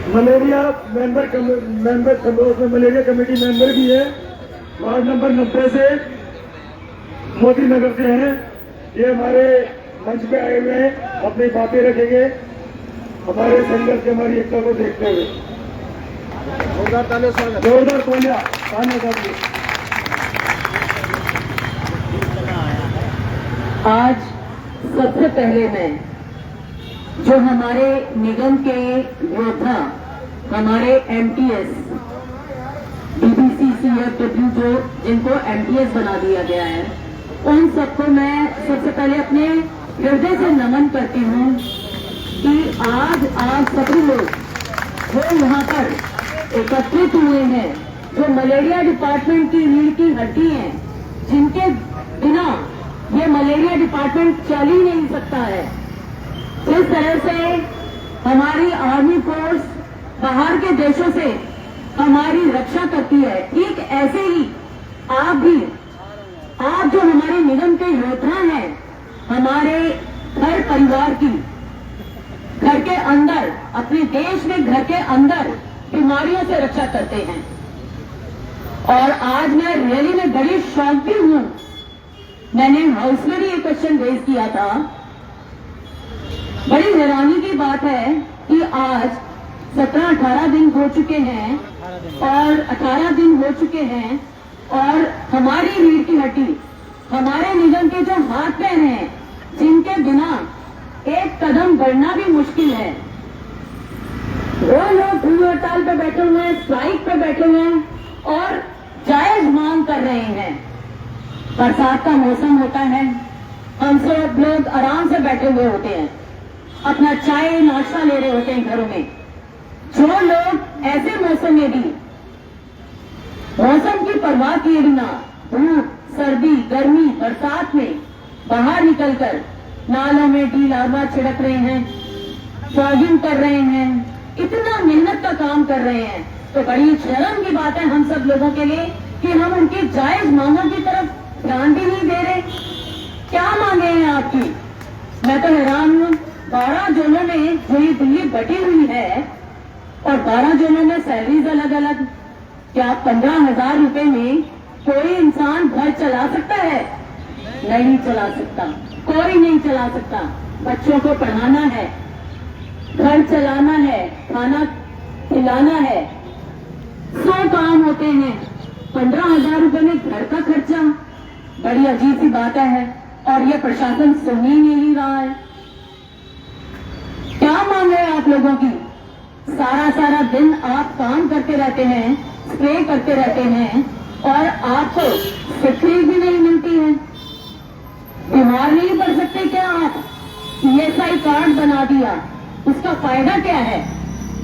Malaria member malaria committee member भी है, ward number 90 से, मोदी नगर से हैं। ये हमारे मंच पे आए हुए हैं, अपनी बातें रखेंगे हमारे संघर्ष के, हमारी एकता को देखते हुए। जोरदार तालियां, स्वागत, जोरदार तालियां। आज सबसे पहले मैं जो हमारे निगम के योद्धा, हमारे एमटीएस, डीबीसी, सीएफडब्ल्यू, जो जिनको एमटीएस बना दिया गया है, उन सबको मैं सबसे पहले अपने हृदय से नमन करती हूँ कि आज आप सभी लोग जो यहाँ पर एकत्रित हुए हैं, जो मलेरिया डिपार्टमेंट की रीढ़ की हड्डी हैं, जिनके बिना ये मलेरिया डिपार्टमेंट चल ही नहीं सकता है। जिस तरह से हमारी आर्मी फोर्स बाहर के देशों से हमारी रक्षा करती है, ठीक ऐसे ही आप जो हमारे निगम के योद्धा हैं, हमारे घर परिवार की, घर के अंदर, अपने देश में घर के अंदर बीमारियों से रक्षा करते हैं। और आज मैं रैली में बड़ी शौक भी हूं। मैंने हाउस में भी ये क्वेश्चन रेज किया था। बड़ी हैरानी की बात है कि आज 17-18 दिन हो चुके हैं और 18 दिन हो चुके हैं और हमारी रीढ़ की हड्डी, हमारे निगम के जो हाथ पैर हैं, जिनके बिना एक कदम बढ़ना भी मुश्किल है, वो लोग भूख हड़ताल पे बैठे हुए हैं, स्ट्राइक पे बैठे हुए हैं और जायज मांग कर रहे हैं। बरसात का मौसम होता है, हम सब लोग आराम से बैठे हुए होते हैं, अपना चाय नाश्ता ले रहे होते हैं घरों में। जो लोग ऐसे मौसम में भी मौसम की परवाह किए बिना धूप, सर्दी, गर्मी, बरसात में बाहर निकलकर नालों में डी-लार्वा छिड़क रहे हैं, जॉगिंग कर रहे हैं, इतना मेहनत का काम कर रहे हैं, तो बड़ी शर्म की बात है हम सब लोगों के लिए कि हम उनकी जायज मांगों की तरफ ध्यान भी नहीं दे रहे। क्या मांगे हैं आपकी? मैं तो हैरान हूँ। 12 जोनों में जो ये दिल्ली बटी हुई है और 12 जोनों में सैलरीज अलग अलग, क्या 15,000 रुपए में कोई इंसान घर चला सकता है? नहीं चला सकता, कोई नहीं चला सकता। बच्चों को पढ़ाना है, घर चलाना है, खाना खिलाना है, 100 काम होते हैं। 15,000 रुपए में घर का खर्चा, बड़ी अजीब सी बात है और ये प्रशासन सुन ही नहीं रहा है। क्या मांग है आप लोगों की? सारा दिन आप काम करते रहते हैं, स्प्रे करते रहते हैं और आपको सिक लीव भी नहीं मिलती है। बीमार नहीं पड़ सकते क्या आप? ईएसआई कार्ड बना दिया, उसका फायदा क्या है?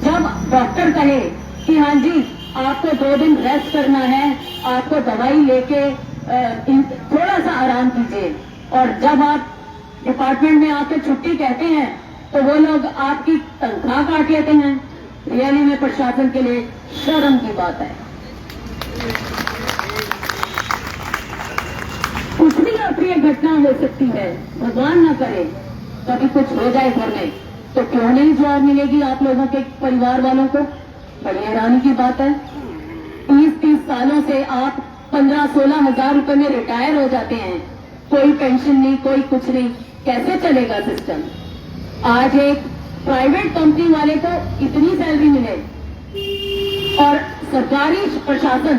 जब डॉक्टर कहे कि हाँ जी आपको 2 दिन रेस्ट करना है, आपको दवाई लेके थोड़ा सा आराम कीजिए, और जब आप डिपार्टमेंट में आके छुट्टी कहते हैं तो वो लोग आपकी तनख्वाह काट लेते हैं। रियली में प्रशासन के लिए शर्म की बात है। कुछ भी अप्रिय घटना हो सकती है, भगवान ना करे कभी कुछ हो जाए घर में, तो क्यों नहीं जॉब मिलेगी आप लोगों के परिवार वालों को? बड़ी हैरानी की बात है। 30-30 सालों से आप 15-16 हजार रुपए में रिटायर हो जाते हैं, कोई पेंशन नहीं, कोई कुछ नहीं, कैसे चलेगा सिस्टम? आज एक प्राइवेट कंपनी वाले को इतनी सैलरी मिले और सरकारी प्रशासन,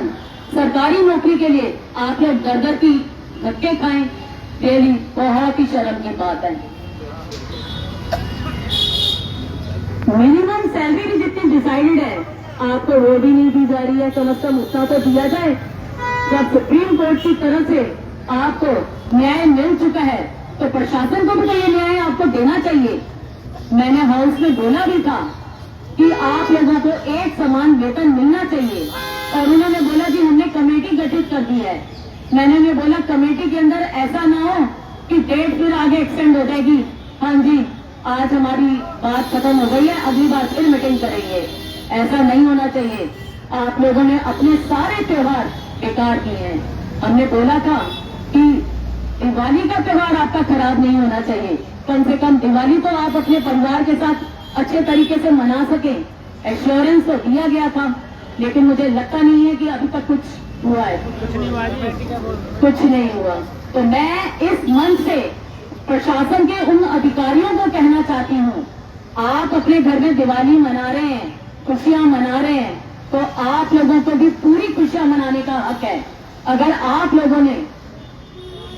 सरकारी नौकरी के लिए आप लोग दर की धक्के खाएं, रियली बहुत ही शर्म की बात है। मिनिमम सैलरी भी जितनी डिसाइडेड है आपको वो भी नहीं दी जा रही है। कम से कम उतना तो दिया जाए। जब सुप्रीम कोर्ट की तरफ से आपको न्याय मिल चुका है तो प्रशासन को भी तो ये न्याय आपको देना चाहिए। मैंने हाउस में बोला भी था कि आप लोगों को एक समान वेतन मिलना चाहिए और उन्होंने बोला कि हमने कमेटी गठित कर दी है। मैंने उन्हें बोला कमेटी के अंदर ऐसा ना हो कि डेट फिर आगे एक्सटेंड हो जाएगी, हाँ जी आज हमारी बात खत्म हो गई है, अगली बार फिर मीटिंग करेंगे। ऐसा नहीं होना चाहिए। आप लोगों ने अपने सारे त्योहार बेकार किए हैं। हमने बोला था कि दिवाली का त्योहार आपका खराब नहीं होना चाहिए, कम से कम दिवाली तो आप अपने परिवार के साथ अच्छे तरीके से मना सकें, एश्योरेंस तो दिया गया था, लेकिन मुझे लगता नहीं है कि अभी तक कुछ हुआ है। कुछ नहीं हुआ। तो मैं इस मंच से प्रशासन के उन अधिकारियों को कहना चाहती हूँ, आप अपने घर में दिवाली मना रहे हैं, खुशियां मना रहे हैं, तो आप लोगों को भी पूरी खुशियां मनाने का हक है। अगर आप लोगों ने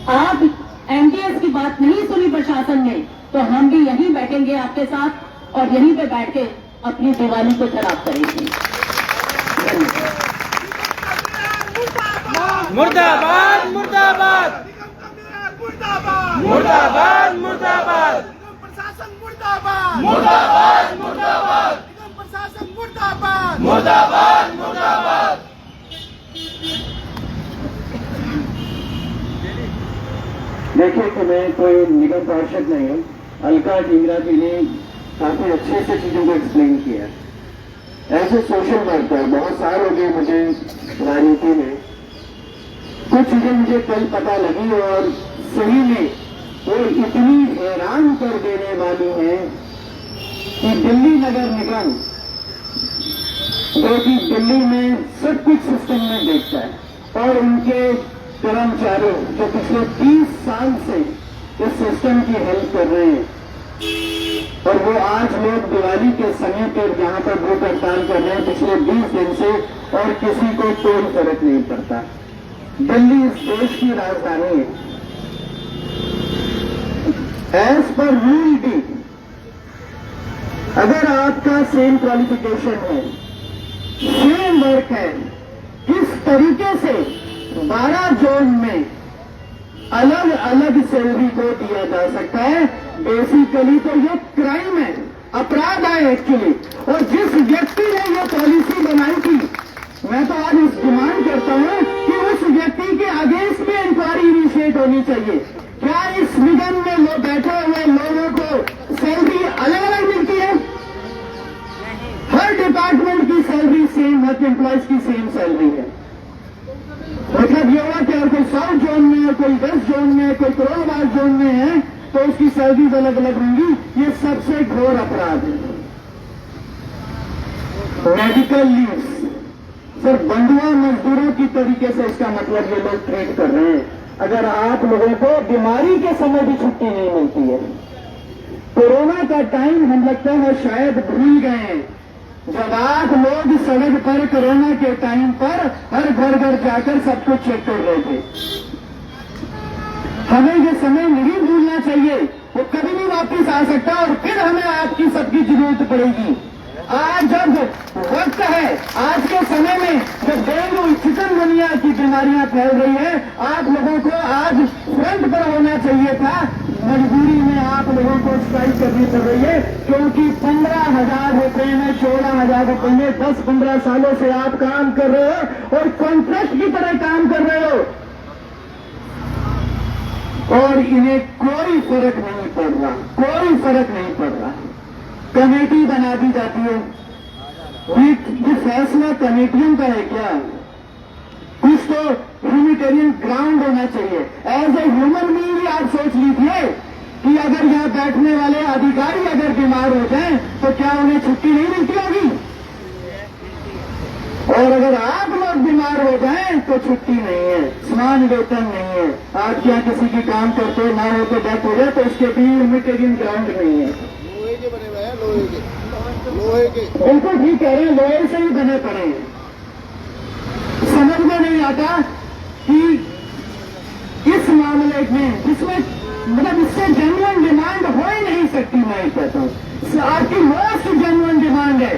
आप एमटीएस की बात नहीं सुनी प्रशासन ने, तो हम भी यहीं बैठेंगे आपके साथ और यहीं पे बैठ के अपनी दिवाली को खराब करेंगे। मुर्दाबाद मुर्दाबाद मुर्दाबाद मुर्दाबाद प्रशासन मुर्दाबाद मुर्दाबाद मुर्दाबाद प्रशासन मुर्दाबाद मुर्दाबाद मुर्दाबाद। देखिए कि मैं कोई निगम पार्षद नहीं हूँ। अलका ढींगरा जी ने काफी अच्छे से चीजों को एक्सप्लेन किया। ऐसे सोशल वर्कर बहुत साल हो गए मुझे राजनीति में। कुछ चीजें मुझे कल पता लगी और सही में वो इतनी हैरान कर देने वाली है कि दिल्ली नगर निगम, जो कि दिल्ली में सब कुछ सिस्टम में देखता है, और उनके कर्मचारी जो पिछले 30 साल से इस सिस्टम की हेल्प कर रहे हैं, और वो आज लोग दिवाली के समय पर यहाँ पर भूख हड़ताल कर रहे हैं पिछले 20 दिन से, और किसी को कोई फर्क नहीं पड़ता। दिल्ली इस देश की राजधानी है। एज पर रूल भी अगर आपका सेम क्वालिफिकेशन है, सेम वर्क है, किस तरीके से 12 जोन में अलग अलग सैलरी को दिया जा सकता है, बेसिकली तो ये क्राइम है, अपराध है एक्चुअली। और जिस व्यक्ति ने ये पॉलिसी बनाई थी, मैं तो आज इस डिमांड करता हूं कि उस व्यक्ति के अगेंस्ट में इंक्वायरी इनिशिएट होनी चाहिए। क्या इस निगम में लोग बैठे हुए लोगों को सैलरी अलग अलग मिलती है? हर डिपार्टमेंट की सैलरी सेम, हर एम्प्लॉयज की सेम सैलरी है। मतलब ये हुआ कि अगर कोई साउथ जोन में है, कोई वेस्ट जोन में है, कोई करोड़वार जोन में है, तो उसकी सैलरीज अलग अलग होंगी। ये सबसे घोर अपराध है। मेडिकल लीव सिर्फ बंधुआ मजदूरों की तरीके से इसका मतलब ये लोग ट्रीट कर रहे हैं। अगर आप लोगों को बीमारी के समय भी छुट्टी नहीं मिलती है। कोरोना का टाइम हम लगता है शायद भूल गए हैं, जब आप लोग सड़क पर कोरोना के टाइम पर हर घर घर जाकर सब कुछ चेक कर रहे थे। हमें ये समय नहीं भूलना चाहिए, वो कभी नहीं वापस आ सकता, और फिर हमें आपकी सबकी जरूरत पड़ेगी। आज जब वक्त है, आज के समय में जब डेंगू चिकनगुनिया की बीमारियां फैल रही है, आप लोगों को आज फ्रंट पर होना चाहिए था। मजबूरी में आप लोगों को स्ट्राइक करनी पड़ रही है, क्योंकि 15,000 रुपए में 14,000 रुपए में 10-15 सालों से आप काम कर रहे हो और कॉन्ट्रैक्ट की तरह काम कर रहे हो, और इन्हें कोई फर्क नहीं पड़ रहा, कोई फर्क नहीं पड़ रहा। कमेटी बना दी जाती है। ये फैसला कमेटियों का है क्या? कुछ तो ह्यूमैनिटेरियन ग्राउंड होना चाहिए। एज ए ह्यूमन बीइंग भी आप सोच लीजिए कि अगर यहाँ बैठने वाले अधिकारी अगर बीमार हो जाएं तो क्या उन्हें छुट्टी नहीं मिलती होगी? और अगर आप लोग बीमार हो जाएं तो छुट्टी नहीं है, समान वेतन नहीं है। आप क्या किसी की काम करते ना हो तो डेथ हो जाए तो उसके भी ह्यूमैनिटेरियन ग्राउंड नहीं है। बने हुए हैं लोहे के बिल्कुल ठीक कह रहे हैं, लोहे से ही बने पड़े हैं। समझ में नहीं आता कि इस मामले में जिसमें मतलब इससे जेन्युइन डिमांड हो ही नहीं सकती, मैं कहता हूं आपकी मोस्ट जेन्युइन डिमांड है।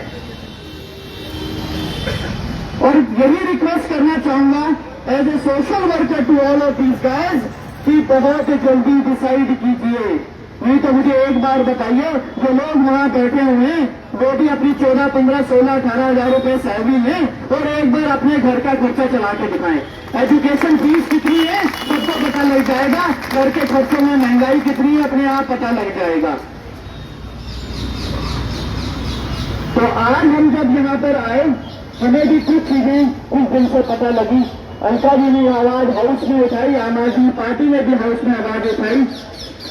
और यही रिक्वेस्ट करना चाहूंगा as a social worker to all of these guys कि बहुत जल्दी डिसाइड कीजिए। नहीं तो मुझे एक बार बताइए, जो लोग वहां बैठे हुए हैं वो भी अपनी 14, 15, 16, 18,000 रुपए सैलरी लें और एक बार अपने घर का खर्चा चला के दिखाएं। एजुकेशन फीस कितनी है सबको पता लग जाएगा, घर के खर्चों में महंगाई कितनी है अपने आप पता लग जाएगा। तो आज हम जब यहाँ पर आए, हमें भी कुछ चीजें कुछ दिन से पता लगी। अलका जी ने आवाज हाउस में उठाई, आम आदमी पार्टी ने भी हाउस में आवाज उठाई,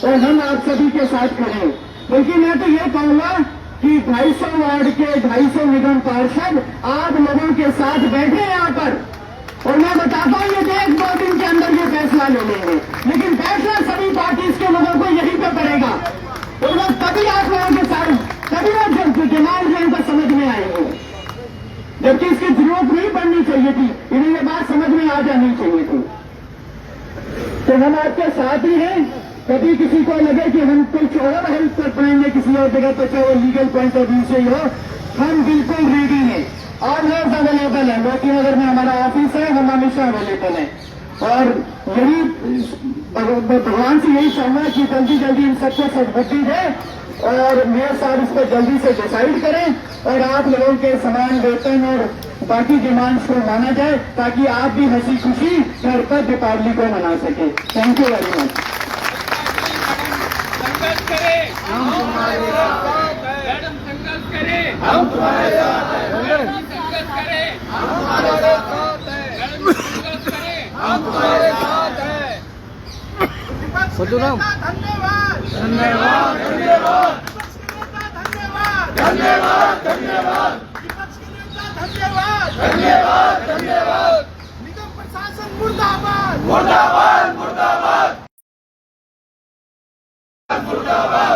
और हम आप सभी के साथ खड़े। लेकिन मैं तो ये कहूंगा कि 250 वार्ड के 250 निगम पार्षद आप लोगों के साथ बैठे हैं यहाँ पर, और मैं बताता हूँ ये 1-2 दिन के अंदर ये फैसला ले लेंगे, लेकिन फैसला सभी पार्टीज के लोगों को यहीं पे पड़ेगा, और वो तभी आप लोगों के साथ, तभी वो जो डिमांड है उनको समझ में आएंगे, जबकि इसकी जरूरत नहीं पड़नी चाहिए थी, इन्हें ये बात समझ में आ जानी चाहिए थी। तो हम आपके साथ ही हैं, कभी किसी को लगे कि हम कुछ और हेल्प कर पाएंगे किसी और जगह पर, चाहे वो लीगल पॉइंट ऑफ व्यू से ही हो, हम बिल्कुल रेडी हैं। ऑलवेज अवेलेबल है, मोती नगर में हमारा ऑफिस है, हम हमेशा अवेलेबल है, और यही भगवान से यही चाहूंगा कि जल्दी जल्दी इन सबको सद्बुद्धि दे और मेयर साहब इस पर जल्दी से डिसाइड करें, और आप लोगों के समान वेतन और बाकी डिमांड्स को माना जाए, ताकि आप भी हंसी खुशी घर पर दीपावली को मना सके। Thank you very much. संघर्ष करें, हम तुम्हारे साथ हैं। मैडम संघर्ष करें, हम तुम्हारे साथ हैं। मैडम संघर्ष करें, हम तुम्हारे साथ हैं। मैडम संघर्ष करें, हम तुम्हारे साथ हैं। धन्यवाद धन्यवाद धन्यवाद धन्यवाद धन्यवाद धन्यवाद विपक्ष के नेता धन्यवाद धन्यवाद धन्यवाद। निगम प्रशासन मुर्दाबाद मुर्दाबाद मुर्दाबाद मुर्दाबाद।